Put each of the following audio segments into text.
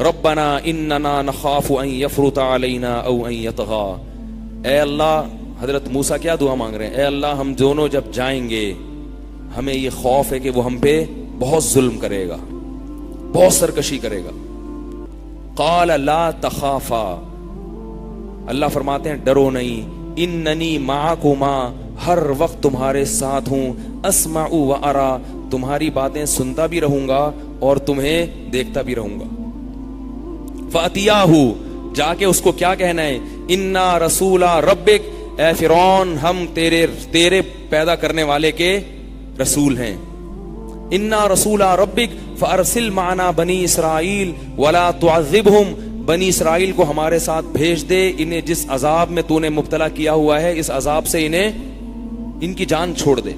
ربنا اننا نخاف ان يفرط علينا او ان يطغى. اے اللہ، حضرت موسیٰ کیا دعا مانگ رہے ہیں؟ اے اللہ ہم دونوں جب جائیں گے ہمیں یہ خوف ہے کہ وہ ہم پہ بہت ظلم کرے گا، بہت سرکشی کرے گا. قال لا تخافا، اللہ فرماتے ہیں ڈرو نہیں، اننی معکما، ہر وقت تمہارے ساتھ ہوں، اسمع و ارا، تمہاری باتیں سنتا بھی رہوں گا اور تمہیں دیکھتا بھی رہوں گا. فاتیاہ، جا کے اس کو کیا کہنا ہے؟ انا رسول ربک، اے فرعون ہم تیرے پیدا کرنے والے کے رسول ہیں. انا رسول ربک فارسل معنا بنی اسرائیل ولا تعذبہم، بنی اسرائیل کو ہمارے ساتھ بھیج دے، انہیں جس عذاب میں تو نے مبتلا کیا ہوا ہے اس عذاب سے ان کی جان چھوڑ دے.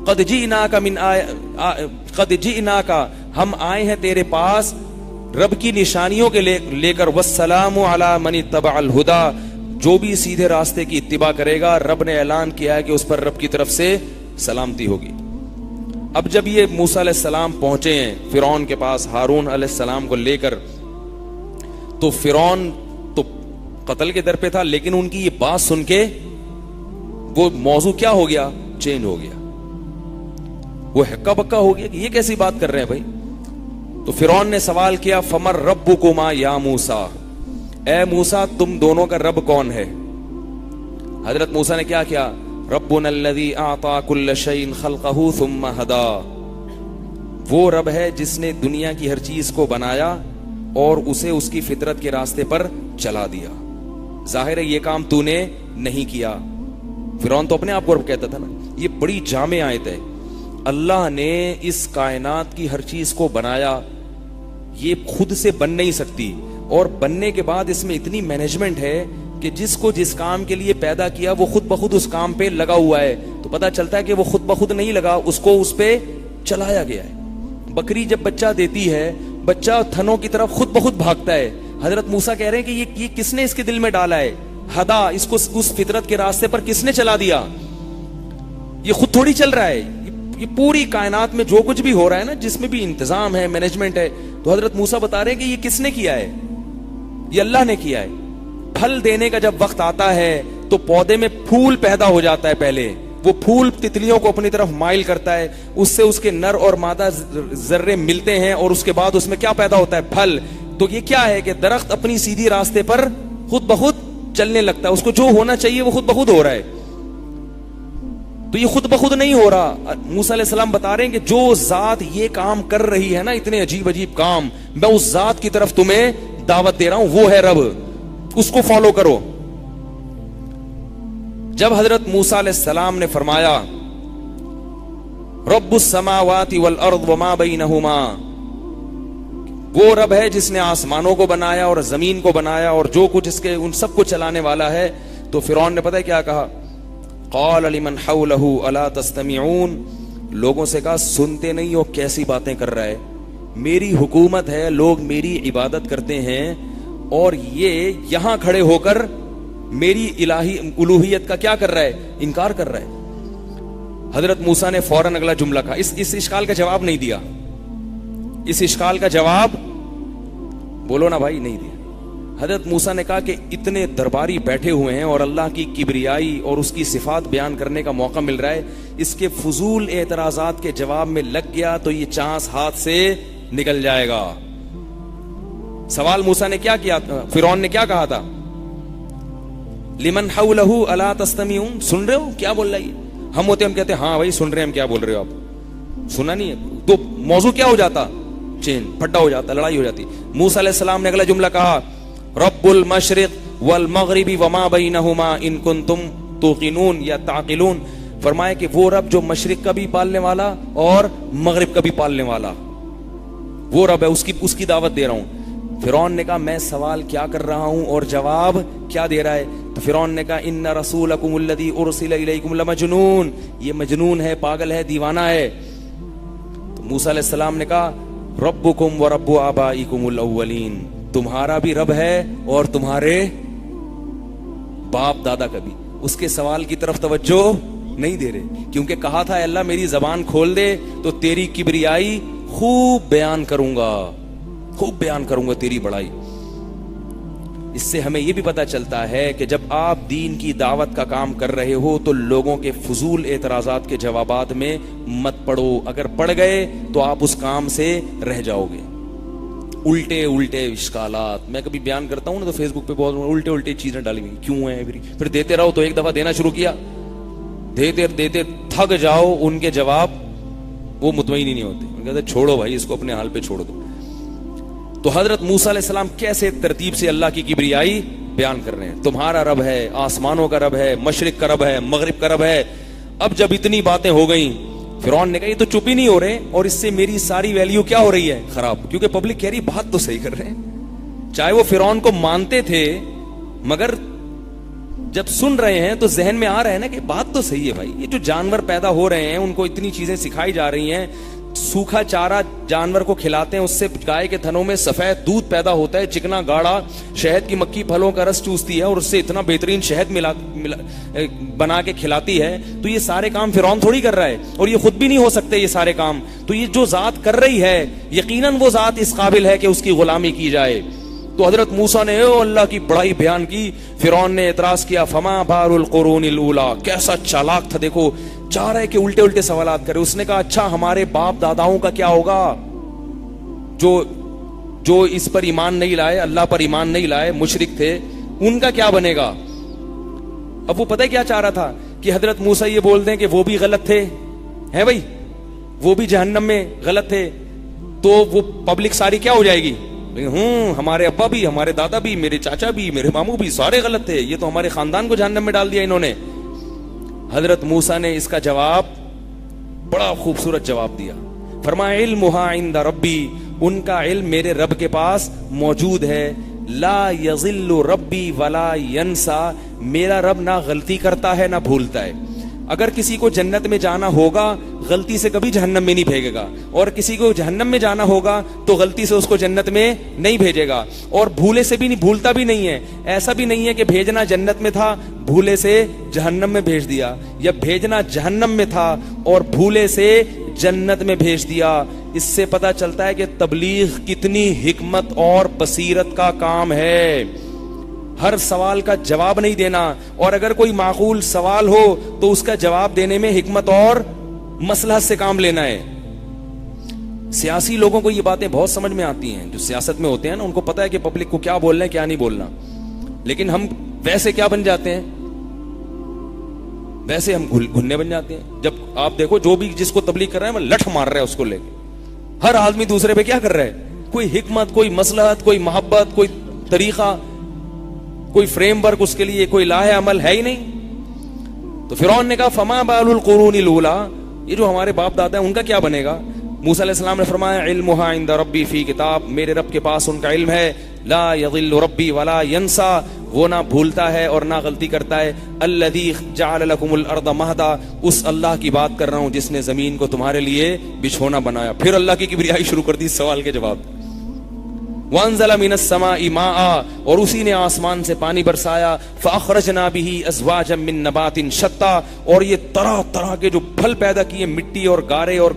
قد جئناک، ہم آئے ہیں تیرے پاس رب کی نشانیوں کے لے کر، والسلام علی من اتبع الہدی، جو بھی سیدھے راستے کی اتباع کرے گا رب نے اعلان کیا ہے کہ اس پر رب کی طرف سے سلامتی ہوگی. اب جب یہ موسیٰ علیہ السلام پہنچے ہیں فرعون کے پاس ہارون علیہ السلام کو لے کر، تو فرعون تو قتل کے در پہ تھا، لیکن ان کی یہ بات سن کے وہ موضوع کیا ہو گیا؟ چینج ہو گیا، وہ ہکا بکا ہو گیا کہ یہ کیسی بات کر رہے ہیں بھائی. تو فرعون نے سوال کیا فمر ربکما یا موسیٰ، اے موسیٰ تم دونوں کا رب کون ہے؟ حضرت موسیٰ نے کیا کیا؟ ربنا الذی اعطى كل شيء خلقه ثم هدى، وہ رب ہے جس نے دنیا کی ہر چیز کو بنایا اور اسے اس کی فطرت کے راستے پر چلا دیا. ظاہر ہے یہ کام تو نے نہیں کیا. فرعون تو اپنے آپ کو رب کہتا تھا نا. یہ بڑی جامع آیت ہے. اللہ نے اس کائنات کی ہر چیز کو بنایا، یہ خود سے بن نہیں سکتی، اور بننے کے بعد اس میں اتنی مینجمنٹ ہے کہ جس کو جس کام کے لیے پیدا کیا وہ خود بخود اس کام پہ لگا ہوا ہے. تو پتہ چلتا ہے کہ وہ خود بخود نہیں لگا، اس کو اس پہ چلایا گیا ہے. بکری جب بچہ دیتی ہے، بچہ تھنوں کی طرف خود بخود بھاگتا ہے. حضرت موسیٰ کہہ رہے ہیں کہ یہ کس نے اس کے دل میں ڈالا ہے؟ ہدا، اس کو اس فطرت کے راستے پر کس نے چلا دیا؟ یہ خود تھوڑی چل رہا ہے. یہ پوری کائنات میں جو کچھ بھی ہو رہا ہے نا، جس میں بھی انتظام ہے، مینجمنٹ ہے، تو حضرت موسیٰ بتا رہے ہیں کہ یہ کس نے کیا ہے؟ یہ اللہ نے کیا ہے. پھل دینے کا جب وقت آتا ہے تو پودے میں پھول پیدا ہو جاتا ہے. پہلے وہ پھول تتلیوں کو اپنی طرف مائل کرتا ہے، اس سے اس کے نر اور مادہ ذرے ملتے ہیں، اور اس کے بعد اس میں کیا پیدا ہوتا ہے؟ پھل. تو یہ کیا ہے کہ درخت اپنی سیدھی راستے پر خود بخود چلنے لگتا ہے. اس کو جو ہونا چاہیے وہ خود بخود ہو رہا ہے. تو یہ خود بخود نہیں ہو رہا. موسیٰ علیہ السلام بتا رہے ہیں کہ جو ذات یہ کام کر رہی ہے نا، اتنے عجیب عجیب کام، میں اس ذات کی طرف تمہیں دعوت دے رہا ہوں، وہ ہے رب، اس کو فالو کرو. جب حضرت موسیٰ علیہ السلام نے فرمایا رب السماوات والارض وما بینہما، وہ رب ہے جس نے آسمانوں کو بنایا اور زمین کو بنایا اور جو کچھ اس کے ان سب کو چلانے والا ہے، تو فرعون نے پتہ ہے کیا کہا؟ قال لمن حولہ الا تستمعون، لوگوں سے کہا سنتے نہیں ہو کیسی باتیں کر رہا ہے؟ میری حکومت ہے، لوگ میری عبادت کرتے ہیں، اور یہ یہاں کھڑے ہو کر میری الہی الوہیت کا کیا کر رہا ہے؟ انکار کر رہا ہے. حضرت موسیٰ نے فوراً اگلا جملہ کہا، اس اشکال کا جواب نہیں دیا. اس اشکال کا جواب بولو نا بھائی، نہیں دیا. حضرت موسیٰ نے کہا کہ اتنے درباری بیٹھے ہوئے ہیں اور اللہ کی کبریائی اور اس کی صفات بیان کرنے کا موقع مل رہا ہے، اس کے فضول اعتراضات کے جواب میں لگ گیا تو یہ چانس ہاتھ سے نکل جائے گا. سوال موسیٰ نے کیا کیا تھا؟ فرعون نے کیا کہا تھا؟ لمن حولہ الا تستمعون، سن رہے ہو کیا بول رہا ہے؟ ہم ہوتے ہم کہتے ہاں بھائی سن رہے ہیں، ہم کیا بول رہے ہو آپ؟ سنا نہیں ہے تو موضوع کیا ہو جاتا؟ چین پھٹا ہو جاتا، لڑائی ہو جاتی. موسیٰ علیہ السلام نے اگلا جملہ کہا رب المشرق والمغرب وما بینہما ان کنتم توقنون یا تعقلون، فرمایا کہ وہ رب جو مشرق کا بھی پالنے والا اور مغرب کا بھی پالنے والا، وہ رب ہے، اس کی دعوت دے رہا ہوں. فرعون نے کہا میں سوال کیا کر رہا ہوں اور جواب کیا دے رہا ہے؟ تو فرعون نے کہا ان رسولکم الذی ارسل الیکم لمجنون، یہ مجنون ہے، پاگل ہے، دیوانہ ہے. تو موسیٰ علیہ السلام نے کہا ربکم ورب آبائکم الاولین، تمہارا بھی رب ہے اور تمہارے باپ دادا کا بھی. اس کے سوال کی طرف توجہ نہیں دے رہے، کیونکہ کہا تھا اللہ میری زبان کھول دے تو تیری کبریائی خوب بیان کروں گا. خوب بیان کروں گا تیری بڑائی. اس سے ہمیں یہ بھی پتا چلتا ہے کہ جب آپ دین کی دعوت کا کام کر رہے ہو تو لوگوں کے فضول اعتراضات کے جوابات میں مت پڑو. اگر پڑ گئے تو آپ اس کام سے رہ جاؤ گے. الٹے الٹے اشکالات میں کبھی بیان کرتا ہوں نا تو فیس بک پہ بہت الٹے الٹے چیزیں ڈالی ہوئی کیوں ہیں, پھر دیتے رہو. تو ایک دفعہ دینا شروع کیا, دیتے دیتے تھک جاؤ, ان کے جواب وہ مطمئن ہی نہیں ہوتے. کہتے چھوڑو بھائی اس کو اپنے حال پہ چھوڑ دو. تو حضرت موسیٰ علیہ السلام کیسے ترتیب سے اللہ کی کبریائی بیان کر رہے ہیں. تمہارا رب ہے, آسمانوں کا رب ہے, مشرق کا رب ہے, مغرب کا رب ہے. اب جب اتنی باتیں ہو گئیں, فرعون نے کہا یہ تو چپ ہی نہیں ہو رہے, اور اس سے میری ساری ویلیو کیا ہو رہی ہے, خراب. کیونکہ پبلک کہہ رہی بات تو صحیح کر رہے ہیں. چاہے وہ فرعون کو مانتے تھے, مگر جب سن رہے ہیں تو ذہن میں آ رہا ہے نا کہ بات تو صحیح ہے بھائی. یہ جو جانور پیدا ہو رہے ہیں ان کو اتنی چیزیں سکھائی جا رہی ہیں, سوکھا چارہ جانور کو کھلاتے ہیں, اس سے گائے کے تھنوں میں سفید دودھ پیدا ہوتا ہے, چکنا گاڑا, شہد کی مکھی پھلوں کا رس چوستی ہے اور اس سے اتنا بہترین شہد بنا کے کھلاتی ہے. تو یہ سارے کام فرعون تھوڑی کر رہا ہے, اور یہ خود بھی نہیں ہو سکتے یہ سارے کام. تو یہ جو ذات کر رہی ہے یقیناً وہ ذات اس قابل ہے کہ اس کی غلامی کی جائے. تو حضرت موسیٰ نے اللہ کی بڑائی بیان کی. فرعون نے اعتراض کیا, فما بال القرون الاولی, کیسا چالاک تھا دیکھو, چاہ رہے کہ الٹے الٹے سوالات کرے. اس نے کہا اچھا ہمارے باپ داداؤں کا کیا ہوگا جو اس پر ایمان نہیں لائے, اللہ پر ایمان نہیں لائے, مشرک تھے, ان کا کیا بنے گا. اب وہ پتہ کیا چاہ رہا تھا کہ حضرت موسیٰ یہ بول دیں کہ وہ بھی غلط تھے, ہے بھائی, وہ بھی جہنم میں غلط تھے, تو وہ پبلک ساری کیا ہو جائے گی, ہمارے ابا بھی, ہمارے دادا بھی, میرے چاچا بھی, میرے ماموں بھی, سارے غلط تھے, یہ تو ہمارے خاندان کو جہنم میں ڈال دیا انہوں نے. حضرت موسیٰ نے اس کا جواب بڑا خوبصورت جواب دیا. فرمایا علمھا عند ربی, ان کا علم میرے رب کے پاس موجود ہے. لا یضل ربی ولا ینسا, میرا رب نہ غلطی کرتا ہے نہ بھولتا ہے. اگر کسی کو جنت میں جانا ہوگا غلطی سے کبھی جہنم میں نہیں بھیجے گا, اور کسی کو جہنم میں جانا ہوگا تو غلطی سے اس کو جنت میں نہیں بھیجے گا, اور بھولے سے بھی نہیں, بھولتا بھی نہیں ہے. ایسا بھی نہیں ہے کہ بھیجنا جنت میں تھا بھولے سے جہنم میں بھیج دیا, یا بھیجنا جہنم میں تھا اور بھولے سے جنت میں بھیج دیا. اس سے پتا چلتا ہے کہ تبلیغ کتنی حکمت اور بصیرت کا کام ہے. ہر سوال کا جواب نہیں دینا, اور اگر کوئی معقول سوال ہو تو اس کا جواب دینے میں حکمت اور مصلحت سے کام لینا ہے. سیاسی لوگوں کو یہ باتیں بہت سمجھ میں آتی ہیں, جو سیاست میں ہوتے ہیں نا, ان کو پتا ہے کہ پبلک کو کیا بولنا ہے کیا نہیں بولنا. لیکن ہم ویسے کیا بن جاتے ہیں, ویسے ہم گھننے بن جاتے ہیں. جب آپ دیکھو جو بھی جس کو تبلیغ کر رہا ہے وہ لٹھ مار رہا ہے اس کو لے کے. ہر آدمی دوسرے پہ کیا کر رہا ہے, کوئی حکمت, کوئی مصلحت, کوئی محبت, کوئی طریقہ, کوئی فریم ورک اس کے لیے, کوئی لاہ عمل ہے ہی نہیں. تو فرعون نے کہا فما بال القرون الاولی, یہ جو ہمارے باپ دادا ہیں ان کا کیا بنے گا. موسیٰ علیہ السلام نے فرمایا علمھا عند ربی فی کتاب, میرے رب کے پاس ان کا علم ہے. لا یضل ربی ولا ینسا, وہ نہ بھولتا ہے اور نہ غلطی کرتا ہے. الذی جعل لکم الارض مہدا, اس اللہ کی بات کر رہا ہوں جس نے زمین کو تمہارے لیے بچھونا بنایا. پھر اللہ کی کبریائی شروع کر دی سوال کے جواب. وانزل من السماء ماء, اور اسی نے آسمان سے پانی برسایا. فاخرجنا به ازواجا من نبات شتى, اور یہ طرح طرح کے جو پھل پیدا کیے, مٹی اور گارے اور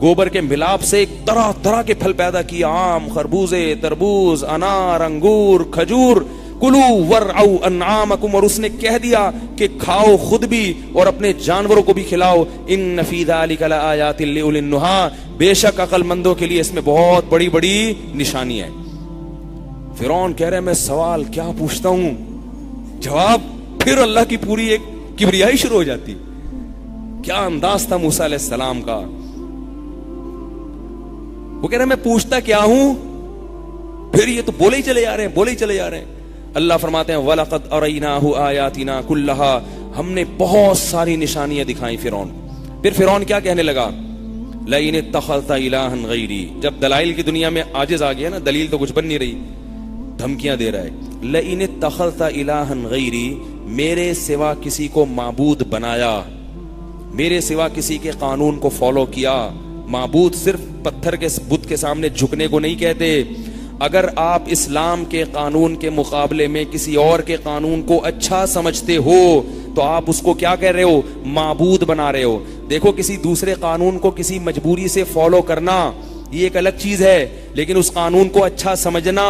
گوبر کے ملاپ سے طرح طرح کے پھل پیدا کیے, آم, خربوزے, تربوز, انار, انگور, کھجور. کلو ورعوا انعامکم, اور اس نے کہہ دیا کہ کھاؤ خود بھی اور اپنے جانوروں کو بھی کھلاؤ. ان فی ذلک لآیات لأولی النہی, بے شک عقل مندوں کے لیے اس میں بہت بڑی بڑی نشانی ہے. فرعون کہہ رہے میں سوال کیا پوچھتا ہوں, جواب پھر اللہ کی پوری ایک کبریائی شروع ہو جاتی. کیا انداز تھا موسیٰ علیہ السلام کا. وہ کہہ رہے میں پوچھتا کیا ہوں, پھر یہ تو بولے ہی چلے جا رہے ہیں, بولے ہی چلے جا رہے ہیں. اللہ فرماتے ہیں وَلَقَدْ أَرَيْنَاهُ آيَاتِنَا كُلَّهَا, ہم نے بہت ساری نشانیاں دکھائیں فرعون. پھر فرعون کیا کہنے لگا, لَئِنِ اتَّخَذْتَ إِلَٰهًا غَيْرِي, جب دلائل کی دنیا میں عاجز آ گیا نا, دلیل تو کچھ بن نہیں رہی, دھمکیاں دے رہا ہے. لَئِنِ اتَّخَذْتَ إِلَٰهًا غَيْرِي, میرے سوا کسی کو معبود بنایا, میرے سوا کسی کے قانون کو فالو کیا. معبود صرف پتھر کے بت کے سامنے جھکنے کو نہیں کہتے. اگر آپ اسلام کے قانون کے مقابلے میں کسی اور کے قانون کو اچھا سمجھتے ہو تو آپ اس کو کیا کہہ رہے ہو, معبود بنا رہے ہو. دیکھو کسی دوسرے قانون کو کسی مجبوری سے فالو کرنا یہ ایک الگ چیز ہے، لیکن اس قانون کو اچھا سمجھنا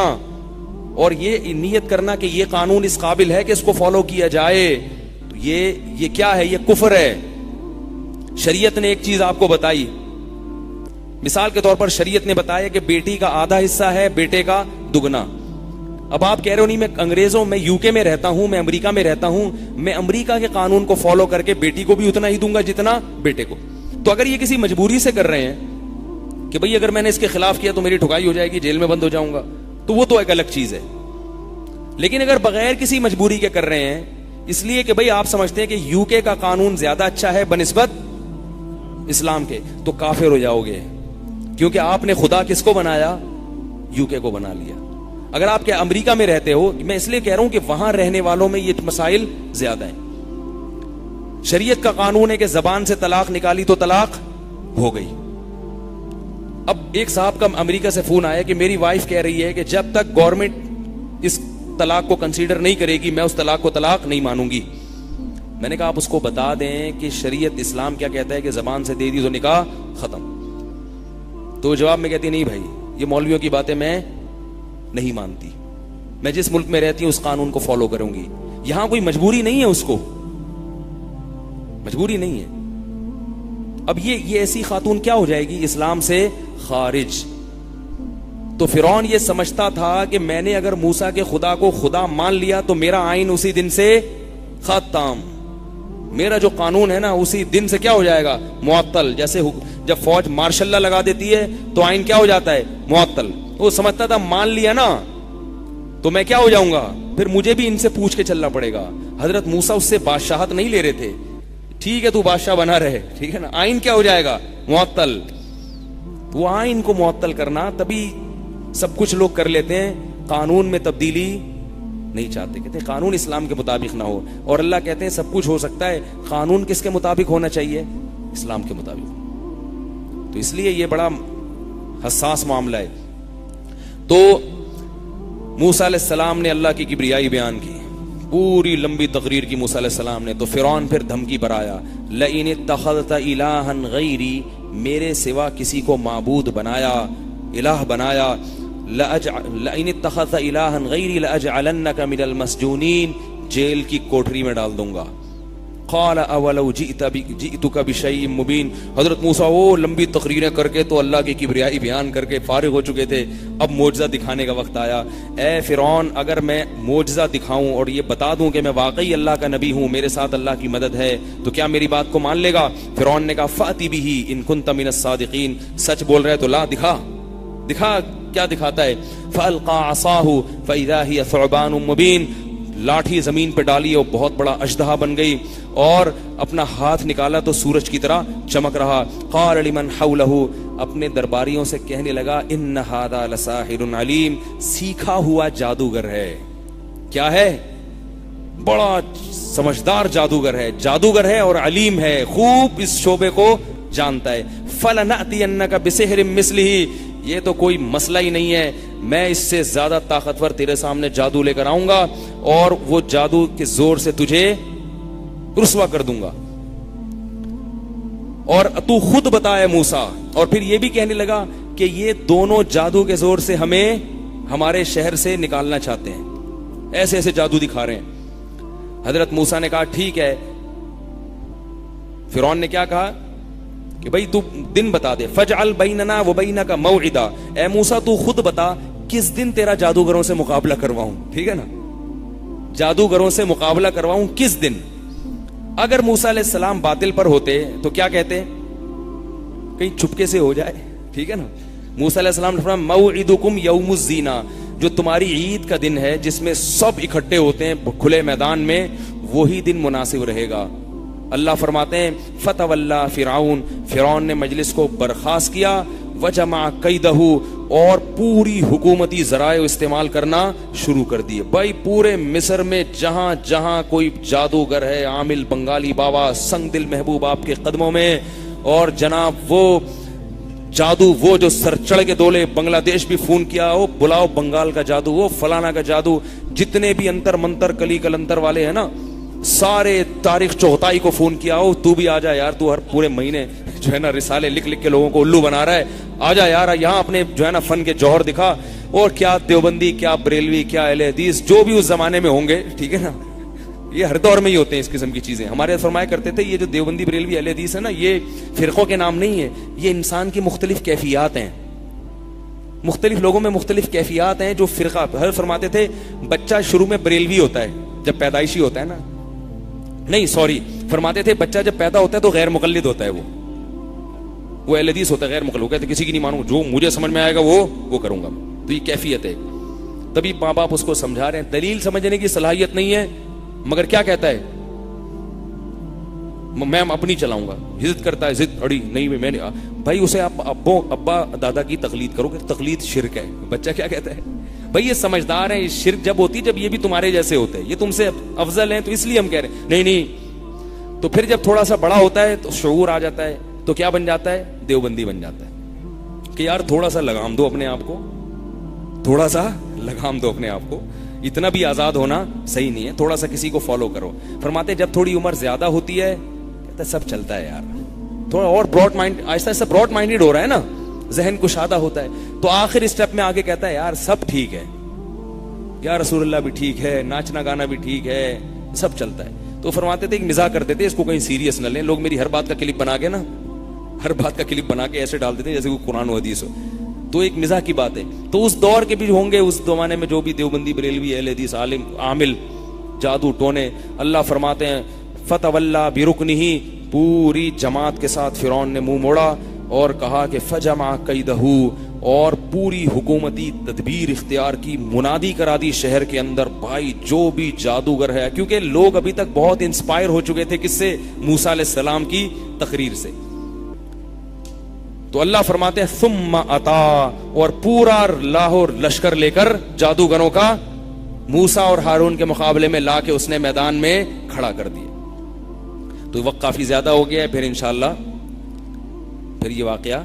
اور یہ نیت کرنا کہ یہ قانون اس قابل ہے کہ اس کو فالو کیا جائے، تو یہ کیا ہے؟ یہ کفر ہے۔ شریعت نے ایک چیز آپ کو بتائی، مثال کے طور پر شریعت نے بتایا کہ بیٹی کا آدھا حصہ ہے، بیٹے کا دگنا۔ اب آپ کہہ رہے ہو نہیں، میں یو کے میں رہتا ہوں، میں امریکہ میں رہتا ہوں، میں امریکہ کے قانون کو فالو کر کے بیٹی کو بھی اتنا ہی دوں گا جتنا بیٹے کو۔ تو اگر یہ کسی مجبوری سے کر رہے ہیں کہ بھئی اگر میں نے اس کے خلاف کیا تو میری ٹھکائی ہو جائے گی، جیل میں بند ہو جاؤں گا، تو وہ تو ایک الگ چیز ہے۔ لیکن اگر بغیر کسی مجبوری کے کر رہے ہیں، اس لیے کہ بھئی آپ سمجھتے ہیں کہ یو کے کا قانون زیادہ اچھا ہے بنسبت اسلام کے، تو کافر ہو جاؤ گے، کیونکہ آپ نے خدا کس کو بنایا؟ یو کے کو بنا لیا۔ اگر آپ کیا امریکہ میں رہتے ہو، میں اس لیے کہہ رہا ہوں کہ وہاں رہنے والوں میں یہ مسائل زیادہ ہیں۔ شریعت کا قانون ہے کہ زبان سے طلاق نکالی تو طلاق ہو گئی۔ اب ایک صاحب کا امریکہ سے فون آیا کہ میری وائف کہہ رہی ہے کہ جب تک گورنمنٹ اس طلاق کو کنسیڈر نہیں کرے گی میں اس طلاق کو طلاق نہیں مانوں گی۔ میں نے کہا آپ اس کو بتا دیں کہ شریعت اسلام کیا کہتا ہے کہ زبان سے دے دی تو نکاح ختم۔ تو جواب میں کہتی نہیں بھائی یہ مولویوں کی باتیں میں نہیں مانتی، میں جس ملک میں رہتی ہوں اس قانون کو فالو کروں گی۔ یہاں کوئی مجبوری نہیں ہے، اس کو مجبوری نہیں ہے۔ اب یہ ایسی خاتون کیا ہو جائے گی؟ اسلام سے خارج۔ تو فرعون یہ سمجھتا تھا کہ میں نے اگر موسیٰ کے خدا کو خدا مان لیا تو میرا آئین اسی دن سے ختم، میرا جو قانون ہے نا اسی دن سے کیا ہو جائے گا؟ معطل۔ جیسے جب فوج مارشل لا لگا دیتی ہے تو آئین کیا ہو جاتا ہے؟ معطل۔ وہ سمجھتا تھا مان لیا نا تو میں کیا ہو جاؤں گا، پھر مجھے بھی ان سے پوچھ کے چلنا پڑے گا۔ حضرت موسیٰ اس سے بادشاہت نہیں لے رہے تھے، ٹھیک ہے تو بادشاہ بنا رہے، ٹھیک ہے نا، آئین کیا ہو جائے گا؟ معطل۔ وہ آئین کو معطل کرنا، تبھی سب کچھ لوگ کر لیتے ہیں، قانون میں تبدیلی نہیں چاہتے، کہتے ہیں قانون اسلام کے مطابق نہ ہو، اور اللہ کہتے ہیں سب کچھ ہو سکتا ہے، قانون کس کے مطابق ہونا چاہیے؟ اسلام کے مطابق۔ تو اس لیے یہ بڑا حساس معاملہ ہے۔ تو موسیٰ علیہ السلام نے اللہ کی کبریائی بیان کی، پوری لمبی تقریر کی موسیٰ علیہ السلام نے۔ تو فرعون پھر دھمکی پر آیا، لئن اتخذت الہا غیری، میرے سوا کسی کو معبود بنایا، الہ بنایا، لئن اتخذت الہا غیری لاجعلنک من المسجونین، جیل کی کوٹری میں ڈال دوں گا۔ قال اولو جئتک بشیء مبین، حضرت موسیٰ وہ لمبی تقریریں کر کے تو اللہ کی کبریائی بیان کر کے فارغ ہو چکے تھے، اب معجزہ دکھانے کا وقت آیا۔ اے فرعون اگر میں معجزہ دکھاؤں اور یہ بتا دوں کہ میں واقعی اللہ کا نبی ہوں، میرے ساتھ اللہ کی مدد ہے، تو کیا میری بات کو مان لے گا؟ فرعون نے کہا فأتی بہ ان کنت من الصادقین، سچ بول رہے تو لا دکھا کیا دکھاتا ہے؟ فألقى عصاه فإذا هي ثعبان مبین، لاٹھی زمین پہ ڈالی اور بہت بڑا اژدہا بن گئی، اور اپنا ہاتھ نکالا تو سورج کی طرح چمک رہا۔ قال لمن حولہ، اپنے درباریوں سے کہنے لگا ان ھذا لساحر علیم، سیکھا ہوا جادوگر ہے۔ کیا ہے؟ بڑا سمجھدار جادوگر ہے اور علیم ہے، خوب اس شعبے کو جانتا ہے۔ فلنأتینک بسحر مثلہ، یہ تو کوئی مسئلہ ہی نہیں ہے، میں اس سے زیادہ طاقتور تیرے سامنے جادو لے کر آؤں گا اور وہ جادو کے زور سے تجھے رسوا کر دوں گا، اور تو خود بتایا موسیٰ۔ اور پھر یہ بھی کہنے لگا کہ یہ دونوں جادو کے زور سے ہمیں ہمارے شہر سے نکالنا چاہتے ہیں، ایسے ایسے جادو دکھا رہے ہیں۔ حضرت موسیٰ نے کہا ٹھیک ہے۔ فرعون نے کیا کہا کہ بھئی تو دن بتا دے، فجعل بیننا و بینک موعدا، اے موسیٰ تو خود بتا کس دن تیرا جادوگروں سے مقابلہ کرواؤں، ٹھیک ہے نا، جادوگروں سے مقابلہ کرواؤں کس دن؟ اگر موسیٰ علیہ السلام باطل پر ہوتے تو کیا کہتے؟ کہیں چھپکے سے ہو جائے، ٹھیک ہے نا۔ موسیٰ علیہ السلام نے فرمایا موعدکم یوم الزینہ، جو تمہاری عید کا دن ہے جس میں سب اکٹھے ہوتے ہیں کھلے میدان میں، وہی دن مناسب رہے گا۔ اللہ فرماتے ہیں فتولی فرعون نے مجلس کو برخاست کیا، وجمع کیدہ، اور پوری حکومتی ذرائع استعمال کرنا شروع کر دیے۔ بھائی پورے مصر میں جہاں جہاں کوئی جادوگر ہے، عامل بنگالی بابا سنگ دل محبوب آپ کے قدموں میں، اور جناب وہ جادو وہ جو سر چڑھ کے دولے، بنگلہ دیش بھی فون کیا، وہ بلاؤ بنگال کا جادو، وہ فلانا کا جادو، جتنے بھی انتر منتر کلی کلنتر والے ہیں نا، سارے تاریخ چوتھائی کو فون کیا، ہو تو بھی آ جا یار، تو ہر پورے مہینے جو ہے نا رسالے لکھ لکھ کے لوگوں کو الو بنا رہا ہے. آجا یار یہاں اپنے جو ہے نا فن کے جوہر دکھا. اور کیا دیوبندی، کیا بریلوی، کیا اہل حدیث، جو بھی اس زمانے میں ہوں گے، ٹھیک ہے نا، یہ ہر دور میں ہی ہوتے ہیں اس قسم کی چیزیں. ہمارے فرمایا کرتے تھے یہ جو دیوبندی، بریلوی، اہل حدیث ہے نا، یہ فرقوں کے نام نہیں ہے، یہ انسان کی مختلف کیفیات ہیں. مختلف لوگوں میں مختلف کیفیات ہیں. جو فرقہ ہر فرماتے تھے بچہ شروع میں بریلوی ہوتا ہے جب پیدائشی ہوتا ہے نا، نہیں سوری، فرماتے تھے بچہ جب پیدا ہوتا ہے تو غیر مقلد ہوتا ہے، وہ اہل حدیث ہوتا ہے، غیر مقلد. وہ کہتے کسی کی نہیں مانوں، جو مجھے سمجھ میں آئے گا وہ کروں گا. تو یہ کیفیت ہے. تبھی ماں باپ اس کو سمجھا رہے ہیں. دلیل سمجھنے کی صلاحیت نہیں ہے، مگر کیا کہتا ہے، میں اپنی چلاؤں گا. ضد کرتا ہے، ضد اڑی نہیں میں نے. بھائی اسے آپ ابا دادا کی تقلید کرو گے، تقلید شرک ہے. بچہ کیا کہتا ہے، بھائی یہ سمجھدار ہیں. شرک جب ہوتی جب یہ بھی تمہارے جیسے ہوتے ہیں، یہ تم سے افضل ہیں، تو اس لیے ہم کہہ رہے ہیں. نہیں. تو پھر جب تھوڑا سا بڑا ہوتا ہے تو شعور آ جاتا ہے، تو کیا بن جاتا ہے، دیوبندی بن جاتا ہے. کہ یار تھوڑا سا لگام دو اپنے آپ کو، تھوڑا سا لگام دو اپنے آپ کو. اتنا بھی آزاد ہونا صحیح نہیں ہے، تھوڑا سا کسی کو فالو کرو. فرماتے ہیں جب تھوڑی عمر زیادہ ہوتی ہے، کہتا ہے سب چلتا ہے یار، تھوڑا اور براڈ مائنڈ، آہستہ آہستہ براڈ مائنڈڈ ہو رہا ہے نا، ذہن کشادہ ہوتا ہے. تو آخر اسٹیپ میں آگے کہتا ہے یار سب ٹھیک ہے، یا رسول اللہ بھی ٹھیک ہے، ناچنا گانا بھی ٹھیک ہے، سب چلتا ہے. تو فرماتے تھے ایک مزاح کرتے تھے، اس کو کہیں سیریس نہ لیں. لوگ میری ہر بات کا کلپ بنا کے نا، ہر بات کا کلپ بنا کے ایسے ڈال دیتے ہیں جیسے کوئی قرآن و حدیث ہو. تو ایک مزاح کی بات ہے. تو اس دور کے بھی ہوں گے، اس زمانے میں جو بھی دیوبندی، بریلوی، اہل حدیث، عالم، عامل، جادو ٹونے. اللہ فرماتے ہیں فتولا برکنہ، پوری جماعت کے ساتھ فرعون نے منہ موڑا اور کہا کہ فجمع کیدہ، اور پوری حکومتی تدبیر اختیار کی. منادی کرا دی شہر کے اندر، بھائی جو بھی جادوگر ہے، کیونکہ لوگ ابھی تک بہت انسپائر ہو چکے تھے کس سے، موسیٰ علیہ السلام کی تقریر سے. تو اللہ فرماتے ہیں ثم اتا، اور پورا لاہور لشکر لے کر جادوگروں کا موسیٰ اور ہارون کے مقابلے میں لا کے اس نے میدان میں کھڑا کر دیا. تو وقت کافی زیادہ ہو گیا ہے، پھر انشاءاللہ پھر یہ واقعہ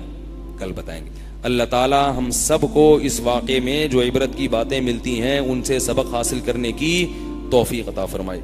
کل بتائیں گے. اللہ تعالی ہم سب کو اس واقعے میں جو عبرت کی باتیں ملتی ہیں ان سے سبق حاصل کرنے کی توفیق عطا فرمائے.